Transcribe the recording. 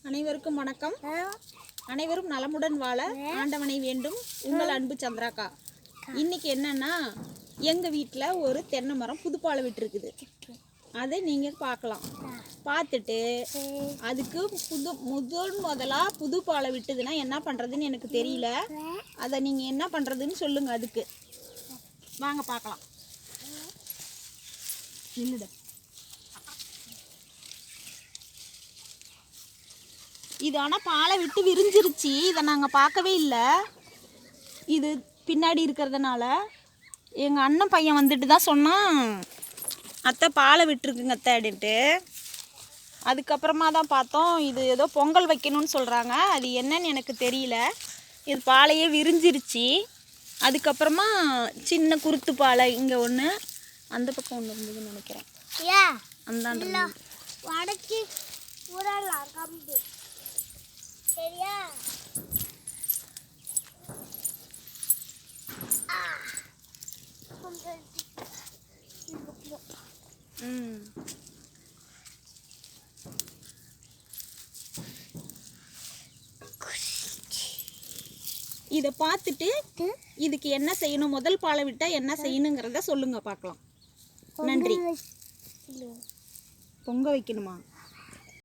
அனைவருக்கும் வணக்கம். அனைவரும் நலமுடன் வாழ ஆண்டவனை வேண்டும். உங்கள் அன்பு சந்திராக்கா. இன்னைக்கு என்னன்னா, எங்கள் வீட்டில் ஒரு தென்னை மரம் புதுப்பாலை விட்டுருக்குது. அதை நீங்கள் பார்க்கலாம். பார்த்துட்டு அதுக்கு முதலாக புதுப்பாலை விட்டுதுன்னா என்ன பண்ணுறதுன்னு எனக்கு தெரியல. அதை நீங்கள் என்ன பண்ணுறதுன்னு சொல்லுங்கள். அதுக்கு வாங்க பார்க்கலாம். நின்றுட. இது ஆனால் பாலை விட்டு விரிஞ்சிருச்சு. இதை நாங்கள் பார்க்கவே இல்லை. இது பின்னாடி இருக்கிறதுனால எங்கள் அண்ணன் பையன் வந்துட்டு தான் சொன்னான், அத்தை பாலை விட்டுருக்குங்க அத்தை அப்படின்ட்டு. அதுக்கப்புறமா தான் பார்த்தோம், இது ஏதோ பொங்கல் வைக்கணும்னு சொல்கிறாங்க. அது என்னன்னு எனக்கு தெரியல. இது பாலையே விரிஞ்சிருச்சு. அதுக்கப்புறமா சின்ன குருத்து பாலை இங்கே ஒன்று, அந்த பக்கம் ஒன்று இருந்ததுன்னு நினைக்கிறேன். அந்த வடக்கு சரியா? இதை பார்த்துட்டு இதுக்கு என்ன செய்யணும், முதல் பாலை விட்டா என்ன செய்யணுங்கிறத சொல்லுங்க பார்க்கலாம். நன்றி. பொங்க வைக்கணுமா?